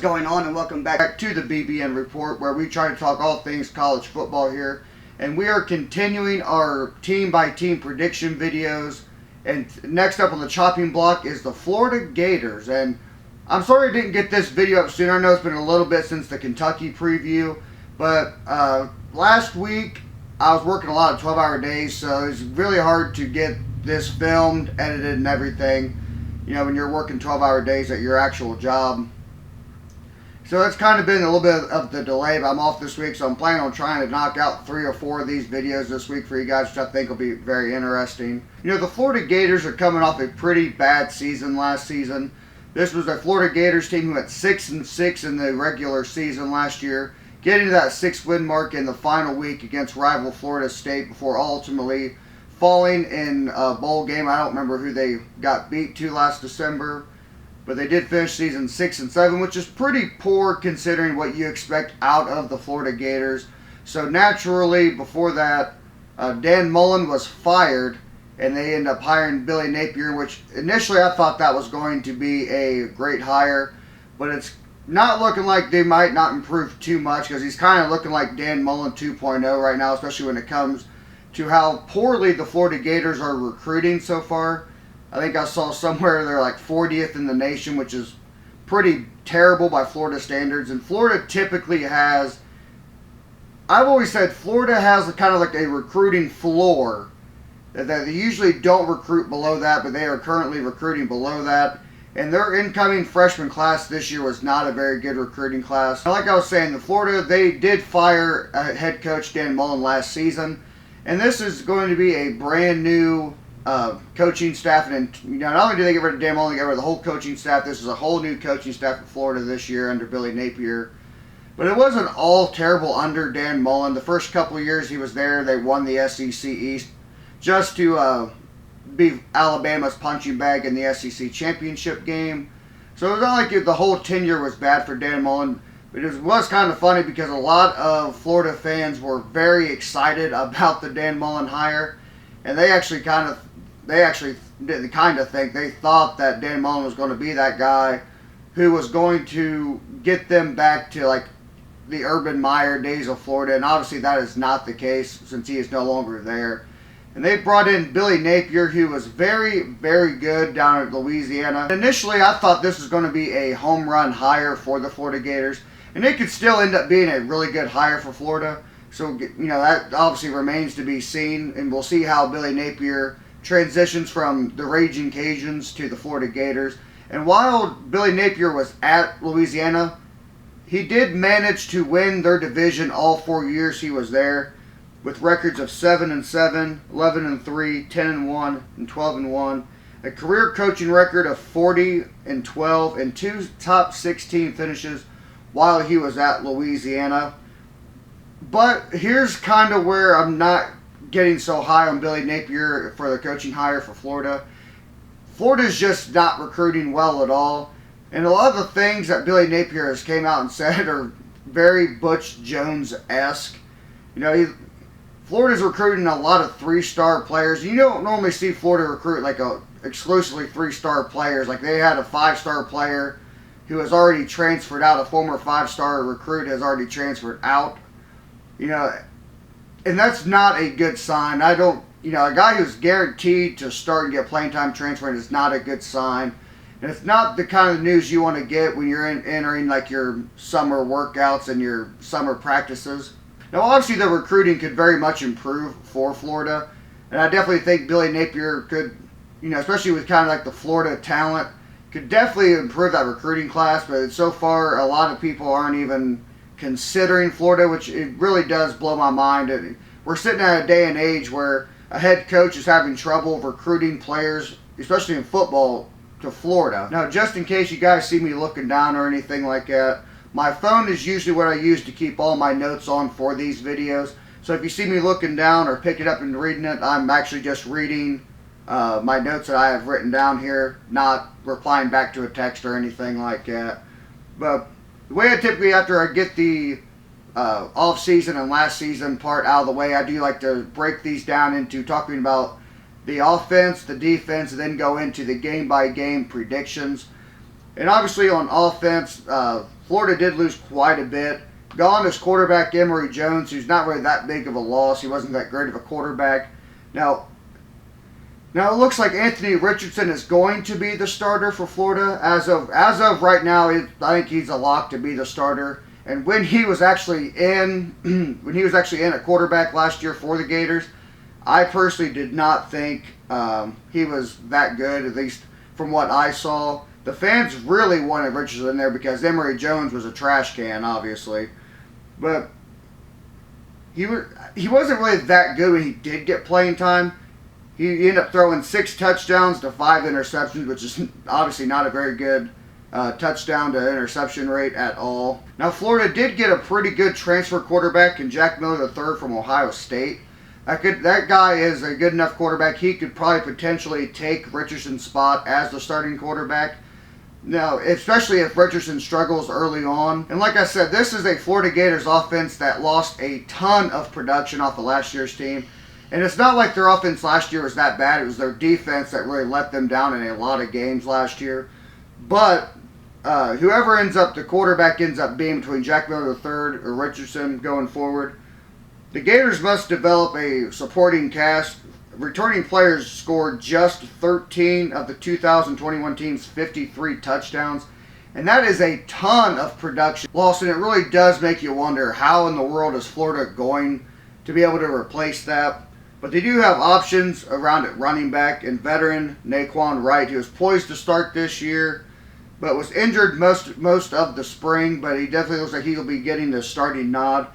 Going on, and welcome back to the BBN Report, where we try to talk all things college football here. And we are continuing our team-by-team prediction videos. And next up on the chopping block is the Florida Gators. And I'm sorry I didn't get this video up sooner. I know it's been a little bit since the Kentucky preview. But last week, I was working a lot of 12-hour days, so it's really hard to get this filmed, edited, and everything. You know, when you're working 12-hour days at your actual job. So it's kind of been a little bit of the delay, but I'm off this week, so I'm planning on trying to knock out 3 or 4 of these videos this week for you guys, which I think will be very interesting. You know, the Florida Gators are coming off a pretty bad season last season. This was a Florida Gators team who went 6-6 in the regular season last year, getting to that 6-win mark in the final week against rival Florida State before ultimately falling in a bowl game. I don't remember who they got beat to last December. But they did finish season 6-7, which is pretty poor considering what you expect out of the Florida Gators. So naturally, before that, Dan Mullen was fired, and they ended up hiring Billy Napier, which initially I thought that was going to be a great hire. But it's not looking like they might not improve too much, because he's kind of looking like Dan Mullen 2.0 right now, especially when it comes to how poorly the Florida Gators are recruiting so far. I think I saw somewhere they're like 40th in the nation, which is pretty terrible by Florida standards. And Florida typically has, I've always said Florida has kind of like a recruiting floor. That they usually don't recruit below that, but they are currently recruiting below that. And their incoming freshman class this year was not a very good recruiting class. Like I was saying, the Florida, they did fire head coach Dan Mullen last season. And this is going to be a brand new coaching staff, and you know, not only do they get rid of Dan Mullen, they get rid of the whole coaching staff. This is a whole new coaching staff for Florida this year under Billy Napier. But it wasn't all terrible under Dan Mullen. The first couple of years he was there, they won the SEC East just to be Alabama's punching bag in the SEC championship game. So it was not like the whole tenure was bad for Dan Mullen. But it was kind of funny because a lot of Florida fans were very excited about the Dan Mullen hire, and they actually didn't think, they thought that Dan Mullen was going to be that guy who was going to get them back to like the Urban Meyer days of Florida, and obviously that is not the case since he is no longer there. And they brought in Billy Napier, who was very, very good down at Louisiana. Initially, I thought this was going to be a home run hire for the Florida Gators, and it could still end up being a really good hire for Florida. So, you know, that obviously remains to be seen, and we'll see how Billy Napier transitions from the Raging Cajuns to the Florida Gators. And while Billy Napier was at Louisiana, he did manage to win their division all 4 years he was there, with records of 7-7, 11-3, 10-1, and 12-1. A career coaching record of 40-12, and 2 top 16 finishes while he was at Louisiana. But here's kind of where I'm not getting so high on Billy Napier for the coaching hire for Florida. Florida's just not recruiting well at all. And a lot of the things that Billy Napier has came out and said are very Butch Jones-esque. You know, Florida's recruiting a lot of 3-star players. You don't normally see Florida recruit like exclusively 3-star players. Like they had a 5-star player who has already transferred out. A former 5-star recruit has already transferred out. You know, and that's not a good sign. A guy who's guaranteed to start and get playing time transferring is not a good sign. And it's not the kind of news you want to get when you're entering like your summer workouts and your summer practices. Now, obviously, the recruiting could very much improve for Florida. And I definitely think Billy Napier could, you know, especially with kind of like the Florida talent, could definitely improve that recruiting class. But so far, a lot of people aren't even considering Florida, which it really does blow my mind. And we're sitting at a day and age where a head coach is having trouble recruiting players, especially in football, to Florida. Now, just in case you guys see me looking down or anything like that, my phone is usually what I use to keep all my notes on for these videos. So if you see me looking down or pick it up and reading it, I'm actually just reading my notes that I have written down here, not replying back to a text or anything like that. But the way I typically, after I get the off-season and last season part out of the way, I do like to break these down into talking about the offense, the defense, and then go into the game-by-game predictions. And obviously on offense, Florida did lose quite a bit. Gone is quarterback Emory Jones, who's not really that big of a loss. He wasn't that great of a quarterback. Now it looks like Anthony Richardson is going to be the starter for Florida. As of right now, I think he's a lock to be the starter. And when he was actually in a quarterback last year for the Gators, I personally did not think he was that good, at least from what I saw. The fans really wanted Richardson in there because Emory Jones was a trash can, obviously. But he wasn't really that good when he did get playing time. He ended up throwing 6 touchdowns to 5 interceptions, which is obviously not a very good touchdown to interception rate at all. Now, Florida did get a pretty good transfer quarterback in Jack Miller III from Ohio State. That guy is a good enough quarterback. He could probably potentially take Richardson's spot as the starting quarterback. Now, especially if Richardson struggles early on. And like I said, this is a Florida Gators offense that lost a ton of production off of last year's team. And it's not like their offense last year was that bad. It was their defense that really let them down in a lot of games last year. But whoever the quarterback ends up being between Jack Miller III or Richardson going forward, the Gators must develop a supporting cast. Returning players scored just 13 of the 2021 team's 53 touchdowns. And that is a ton of production lost. And it really does make you wonder, how in the world is Florida going to be able to replace that? But they do have options around at running back and veteran Naquan Wright, who is poised to start this year, but was injured most of the spring. But he definitely looks like he'll be getting the starting nod.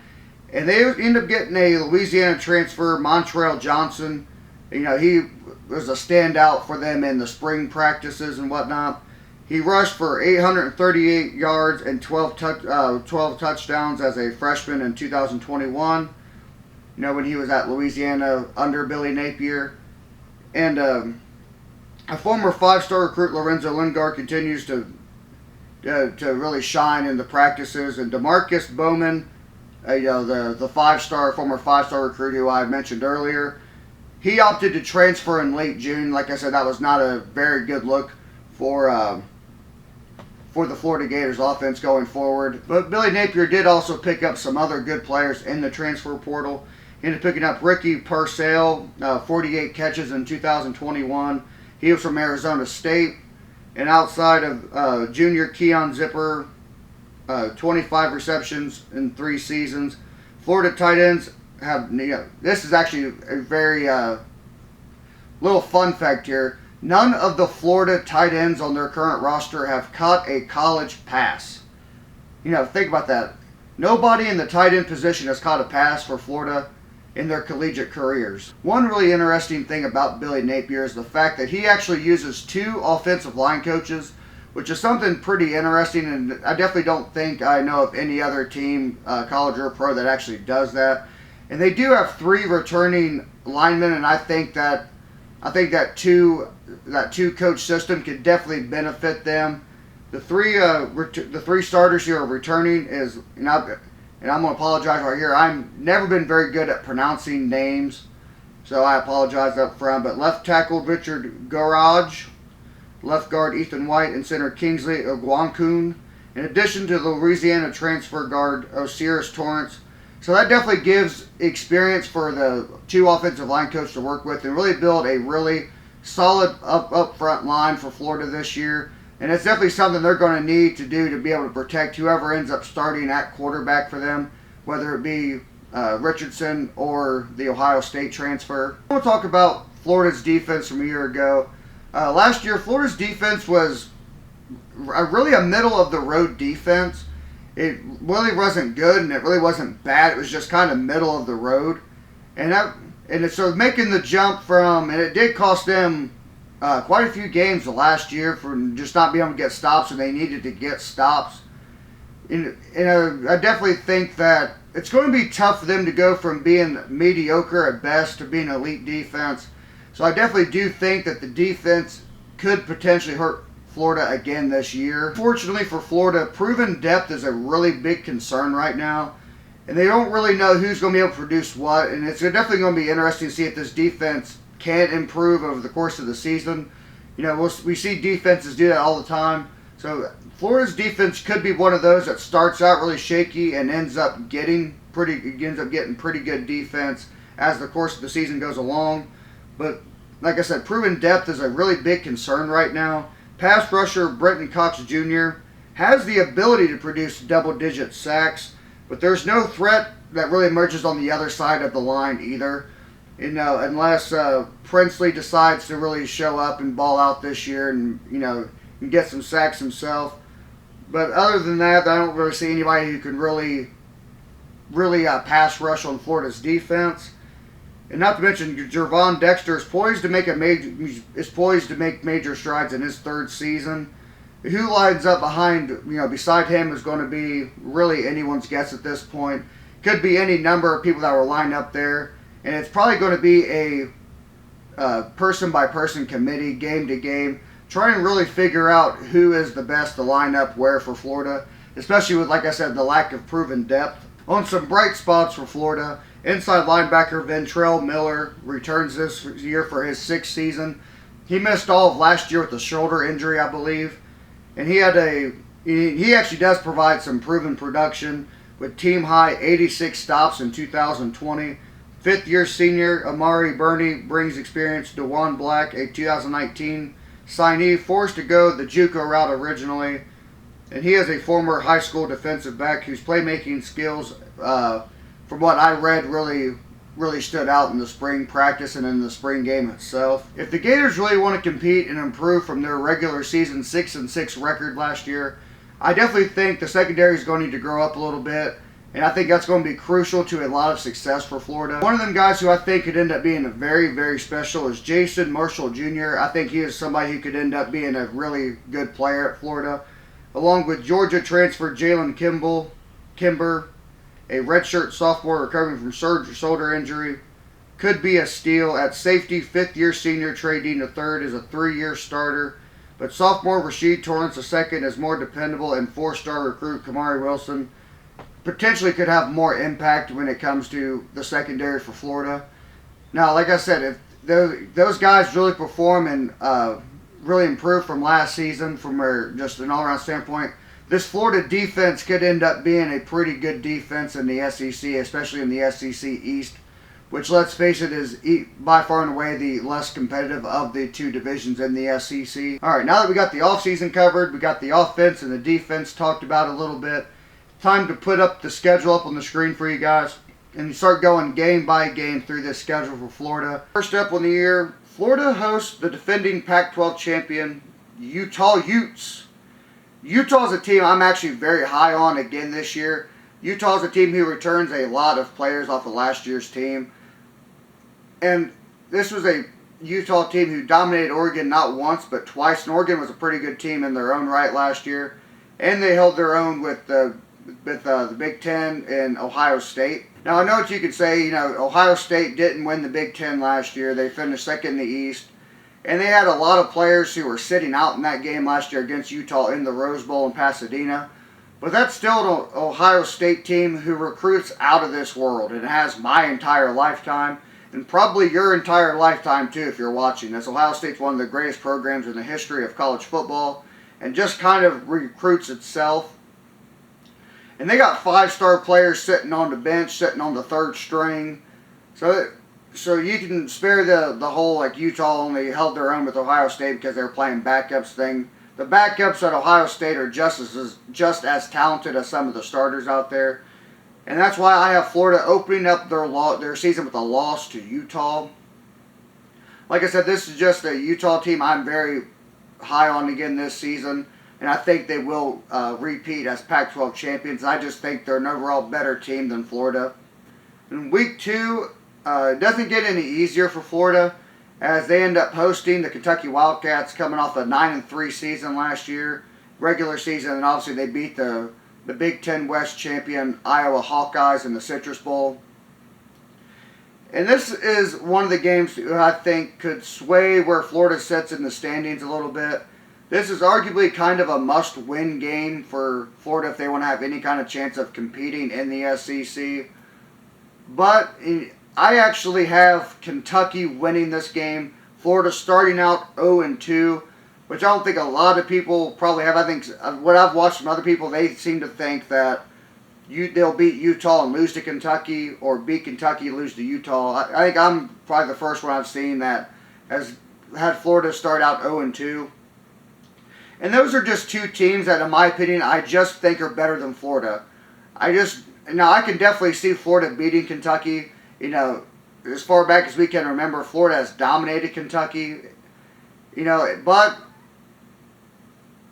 And they end up getting a Louisiana transfer, Montrell Johnson. You know, he was a standout for them in the spring practices and whatnot. He rushed for 838 yards and 12 touchdowns as a freshman in 2021. You know, when he was at Louisiana under Billy Napier. And a former 5-star recruit, Lorenzo Lingard, continues to really shine in the practices. And DeMarcus Bowman, the former 5-star recruit who I mentioned earlier, he opted to transfer in late June. Like I said, that was not a very good look for the Florida Gators offense going forward. But Billy Napier did also pick up some other good players in the transfer portal. He ended up picking up Ricky Purcell, 48 catches in 2021. He was from Arizona State. And outside of junior Keon Zipper, 25 receptions in 3 seasons. Florida tight ends have, this is actually a very little fun fact here. None of the Florida tight ends on their current roster have caught a college pass. Think about that. Nobody in the tight end position has caught a pass for Florida in their collegiate careers. One really interesting thing about Billy Napier is the fact that he actually uses 2 offensive line coaches, which is something pretty interesting, and I definitely don't think I know of any other team, college or pro, that actually does that. And they do have 3 returning linemen, and I think that two coach system could definitely benefit them. The 3 starters here are returning and I'm going to apologize right here. I've never been very good at pronouncing names, so I apologize up front. But left tackle Richard Garage, left guard Ethan White, and center Kingsley Ogwankun, in addition to the Louisiana transfer guard Osiris Torrance. So that definitely gives experience for the 2 offensive line coaches to work with and really build a really solid up front line for Florida this year. And it's definitely something they're going to need to do to be able to protect whoever ends up starting at quarterback for them, whether it be Richardson or the Ohio State transfer. We'll talk about Florida's defense from a year ago. Last year, Florida's defense was really a middle-of-the-road defense. It really wasn't good, and it really wasn't bad. It was just kind of middle of the road. And so making the jump and it did cost them quite a few games last year for just not being able to get stops, and they needed to get stops. And I definitely think that it's going to be tough for them to go from being mediocre at best to being elite defense. So I definitely do think that the defense could potentially hurt Florida again this year. Fortunately for Florida, proven depth is a really big concern right now. And they don't really know who's going to be able to produce what. And it's definitely going to be interesting to see if this defense can improve over the course of the season. We see defenses do that all the time. So Florida's defense could be one of those that starts out really shaky and ends up getting pretty good defense as the course of the season goes along. But like I said, proven depth is a really big concern right now. Pass rusher Brenton Cox Jr. has the ability to produce double-digit sacks, but there's no threat that really emerges on the other side of the line either. Unless Princely decides to really show up and ball out this year and get some sacks himself. But other than that, I don't really see anybody who can really pass rush on Florida's defense. And not to mention, Gervon Dexter is poised to make major strides in his third season. Who lines up beside him is going to be really anyone's guess at this point. Could be any number of people that will line up there, and it's probably going to be a person-by-person committee, game-to-game, trying to really figure out who is the best to line up where for Florida, especially with, like I said, the lack of proven depth. On some bright spots for Florida, inside linebacker Ventrell Miller returns this year for his sixth season. He missed all of last year with a shoulder injury, I believe, and he actually does provide some proven production with team-high 86 stops in 2020. Fifth-year senior Amari Burney brings experience. DeJuan Black, a 2019 signee, forced to go the JUCO route originally, and he is a former high school defensive back whose playmaking skills, from what I read, really stood out in the spring practice and in the spring game itself. If the Gators really want to compete and improve from their regular season 6-6 record last year, I definitely think the secondary is going to need to grow up a little bit, and I think that's going to be crucial to a lot of success for Florida. One of them guys who I think could end up being very, very special is Jason Marshall Jr. I think he is somebody who could end up being a really good player at Florida, along with Georgia transfer Jalen Kimber, a redshirt sophomore recovering from shoulder injury. Could be a steal. At safety, fifth-year senior Trey Dean III is a 3-year starter, but sophomore Rasheed Torrance II is more dependable, and 4-star recruit Kamari Wilson potentially could have more impact when it comes to the secondary for Florida. Now, like I said, if those guys really perform and really improve from last season from just an all-around standpoint, this Florida defense could end up being a pretty good defense in the SEC, especially in the SEC East, which, let's face it, is by far and away the less competitive of the two divisions in the SEC. All right, now that we got the offseason covered, we got the offense and the defense talked about a little bit, time to put up the schedule up on the screen for you guys and start going game by game through this schedule for Florida. First up on the year, Florida hosts the defending Pac-12 champion, Utah Utes. Utah is a team I'm actually very high on again this year. Utah is a team who returns a lot of players off of last year's team. And this was a Utah team who dominated Oregon not once but twice. And Oregon was a pretty good team in their own right last year. And they held their own with the Big Ten and Ohio State. Now, I know what you could say, Ohio State didn't win the Big Ten last year. They finished second in the East. And they had a lot of players who were sitting out in that game last year against Utah in the Rose Bowl in Pasadena. But that's still an Ohio State team who recruits out of this world. And it has my entire lifetime, and probably your entire lifetime too if you're watching this. Ohio State's one of the greatest programs in the history of college football, and just kind of recruits itself. And they got 5-star players sitting on the bench, sitting on the third string. So you can spare the whole, Utah only held their own with Ohio State because they were playing backups thing. The backups at Ohio State are just as talented as some of the starters out there. And that's why I have Florida opening up their season with a loss to Utah. Like I said, this is just a Utah team I'm very high on again this season. And I think they will repeat as Pac-12 champions. I just think they're an overall better team than Florida. In week 2, it doesn't get any easier for Florida as they end up hosting the Kentucky Wildcats, coming off a 9-3 season last year, regular season, and obviously they beat the Big Ten West champion Iowa Hawkeyes in the Citrus Bowl. And this is one of the games I think could sway where Florida sits in the standings a little bit. This is arguably kind of a must-win game for Florida if they want to have any kind of chance of competing in the SEC. But I actually have Kentucky winning this game. Florida starting out 0-2. which I don't think a lot of people probably have. I think what I've watched from other people, they seem to think that they'll beat Utah and lose to Kentucky, or beat Kentucky, lose to Utah. I think I'm probably the first one I've seen that has had Florida start out 0-2. And those are just two teams that, in my opinion, I just think are better than Florida. Now I can definitely see Florida beating Kentucky. As far back as we can remember, Florida has dominated Kentucky. But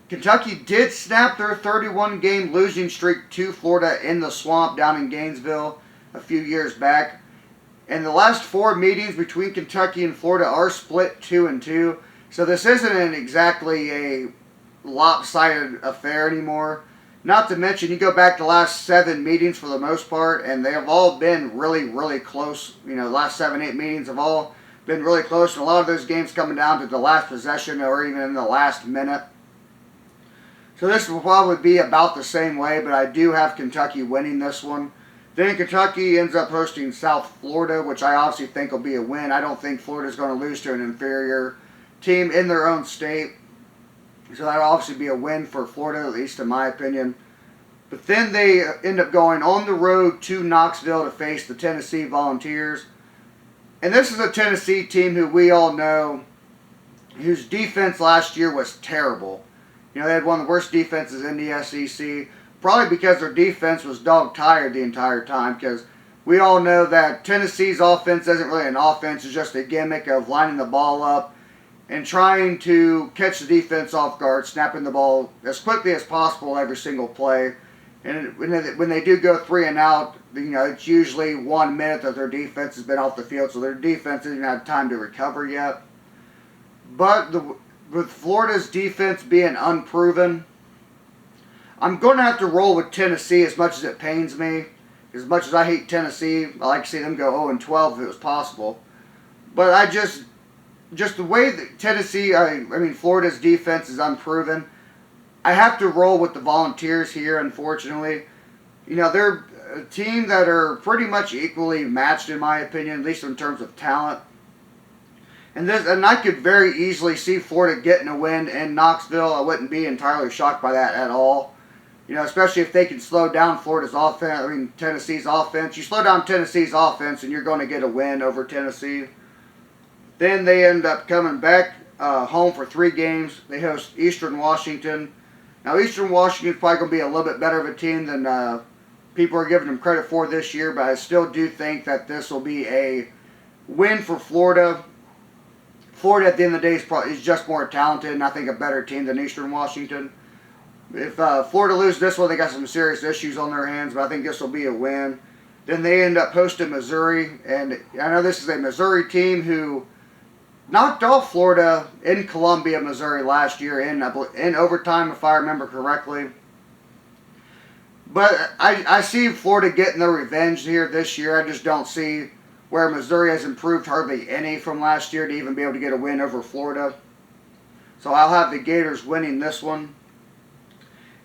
Kentucky did snap their 31-game losing streak to Florida in the swamp down in Gainesville a few years back. And the last 4 meetings between Kentucky and Florida are split 2-2. So this isn't exactly a lopsided affair anymore. Not to mention, you go back to the last 7 meetings for the most part, and they have all been really, really close. The last 7, 8 meetings have all been really close, and a lot of those games coming down to the last possession or even in the last minute. So this will probably be about the same way, but I do have Kentucky winning this one. Then Kentucky ends up hosting South Florida, which I obviously think will be a win. I don't think Florida's going to lose to an inferior team in their own state. So that'll obviously be a win for Florida, at least in my opinion. But then they end up going on the road to Knoxville to face the Tennessee Volunteers. And this is a Tennessee team who we all know, whose defense last year was terrible. They had one of the worst defenses in the SEC, probably because their defense was dog-tired the entire time, because we all know that Tennessee's offense isn't really an offense, it's just a gimmick of lining the ball up and trying to catch the defense off guard, snapping the ball as quickly as possible every single play. And when they do go 3 and out, it's usually 1 minute that their defense has been off the field, so their defense hasn't had time to recover yet. But with Florida's defense being unproven, I'm going to have to roll with Tennessee as much as it pains me. As much as I hate Tennessee, I like to see them go 0-12 if it was possible. But just the way that Tennessee, Florida's defense is unproven, I have to roll with the Volunteers here, unfortunately. They're a team that are pretty much equally matched, in my opinion, at least in terms of talent. And I could very easily see Florida getting a win in Knoxville. I wouldn't be entirely shocked by that at all. Especially if they can slow down Tennessee's offense. You slow down Tennessee's offense and you're going to get a win over Tennessee. Then they end up coming back home for 3 games. They host Eastern Washington. Now, Eastern Washington is probably going to be a little bit better of a team than people are giving them credit for this year, but I still do think that this will be a win for Florida. Florida, at the end of the day, is just more talented and I think a better team than Eastern Washington. If Florida loses this one, they got some serious issues on their hands, but I think this will be a win. Then they end up hosting Missouri, and I know this is a Missouri team who knocked off Florida in Columbia, Missouri last year in overtime, if I remember correctly. But I see Florida getting their revenge here this year. I just don't see where Missouri has improved hardly any from last year to even be able to get a win over Florida. So I'll have the Gators winning this one.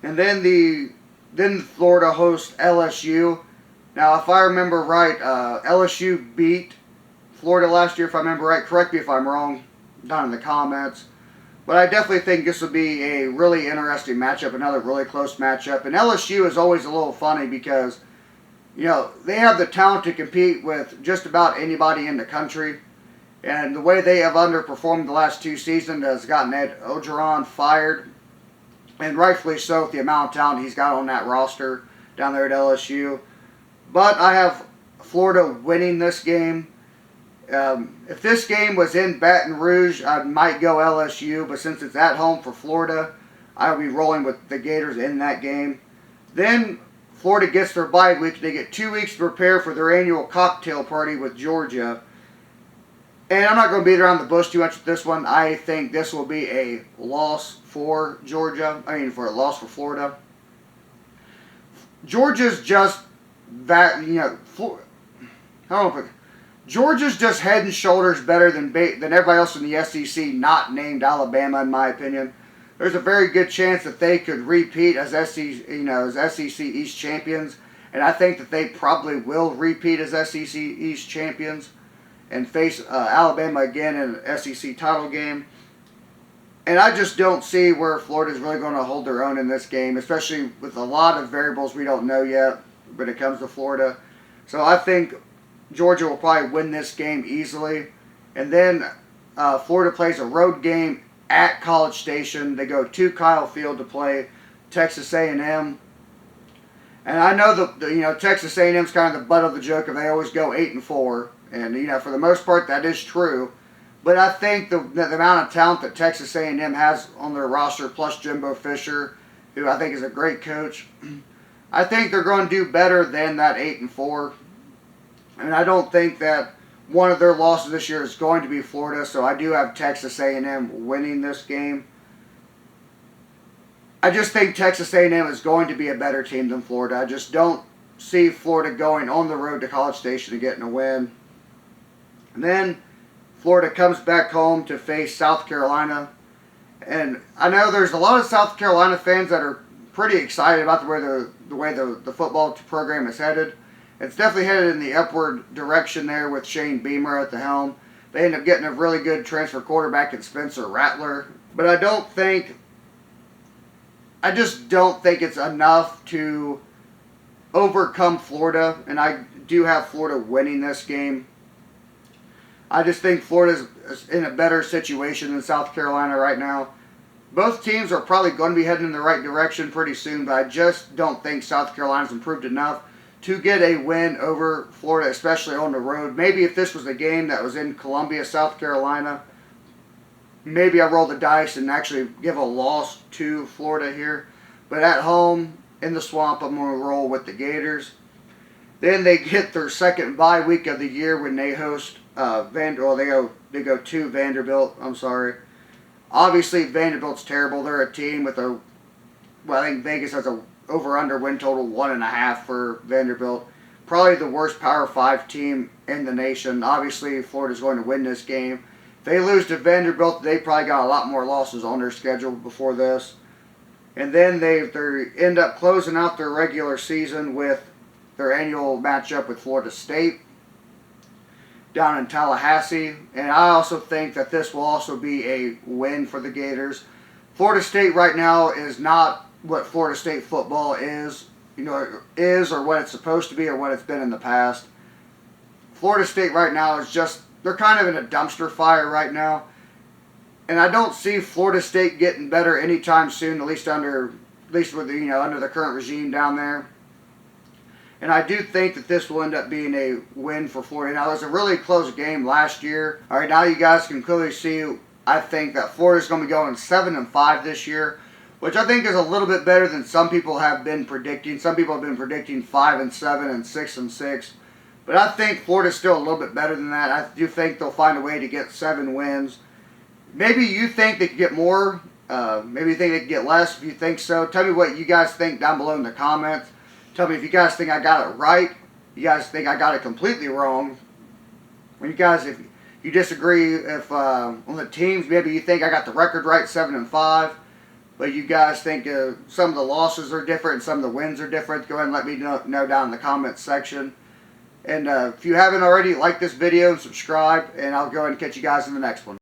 And then Florida hosts LSU. Now, if I remember right, LSU beat Florida last year, if I remember right. Correct me if I'm wrong down in the comments. But I definitely think this will be a really interesting matchup, another really close matchup. And LSU is always a little funny because, they have the talent to compete with just about anybody in the country. And the way they have underperformed the last 2 seasons has gotten Ed Orgeron fired. And rightfully so with the amount of talent he's got on that roster down there at LSU. But I have Florida winning this game. If this game was in Baton Rouge, I might go LSU. But since it's at home for Florida, I'll be rolling with the Gators in that game. Then Florida gets their bye week. They get 2 weeks to prepare for their annual cocktail party with Georgia. And I'm not going to beat around the bush too much with this one. I think this will be a loss for Georgia. For a loss for Florida. Georgia's just that, Georgia's just head and shoulders better than everybody else in the SEC, not named Alabama, in my opinion. There's a very good chance that they could repeat as SEC East champions, and I think that they probably will repeat as SEC East champions and face Alabama again in an SEC title game. And I just don't see where Florida's really going to hold their own in this game, especially with a lot of variables we don't know yet when it comes to Florida. So I think Georgia will probably win this game easily. And then Florida plays a road game at College Station. They go to Kyle Field to play Texas A&M. And I know that Texas A&M is kind of the butt of the joke, and they always go 8-4. And for the most part, that is true. But I think the amount of talent that Texas A&M has on their roster, plus Jimbo Fisher, who I think is a great coach, I think they're going to do better than that 8-4. And I don't think that one of their losses this year is going to be Florida, so I do have Texas A&M winning this game. I just think Texas A&M is going to be a better team than Florida. I just don't see Florida going on the road to College Station and getting a win. And then Florida comes back home to face South Carolina. And I know there's a lot of South Carolina fans that are pretty excited about the way the football program is headed. It's definitely headed in the upward direction there with Shane Beamer at the helm. They end up getting a really good transfer quarterback in Spencer Rattler. But I just don't think it's enough to overcome Florida. And I do have Florida winning this game. I just think Florida's in a better situation than South Carolina right now. Both teams are probably going to be heading in the right direction pretty soon, but I just don't think South Carolina's improved enough to get a win over Florida, especially on the road. Maybe if this was a game that was in Columbia, South Carolina, maybe I roll the dice and actually give a loss to Florida here. But at home, in the swamp, I'm going to roll with the Gators. Then they get their second bye week of the year when they host they go to Vanderbilt. I'm sorry. Obviously, Vanderbilt's terrible. They're a team with I think Vegas has a over-under win total 1.5 for Vanderbilt. Probably the worst Power 5 team in the nation. Obviously, Florida's going to win this game. If they lose to Vanderbilt, they probably got a lot more losses on their schedule before this. And then they end up closing out their regular season with their annual matchup with Florida State down in Tallahassee. And I also think that this will also be a win for the Gators. Florida State right now is not what Florida State football is or what it's supposed to be or what it's been in the past. Florida State right now is they're kind of in a dumpster fire right now. And I don't see Florida State getting better anytime soon, at least under the current regime down there. And I do think that this will end up being a win for Florida. Now, it was a really close game last year. All right, now you guys can clearly see, I think that Florida's going to be going 7-5 this year, which I think is a little bit better than some people have been predicting. Some people have been predicting 5-7 and 6-6. But I think Florida's still a little bit better than that. I do think they'll find a way to get 7 wins. Maybe you think they could get more. Maybe you think they could get less. If you think so, tell me what you guys think down below in the comments. Tell me if you guys think I got it right. You guys think I got it completely wrong. If you disagree, if on the teams, maybe you think I got the record right, 7-5. But you guys think some of the losses are different and some of the wins are different. Go ahead and let me know down in the comments section. And if you haven't already, like this video and subscribe. And I'll go ahead and catch you guys in the next one.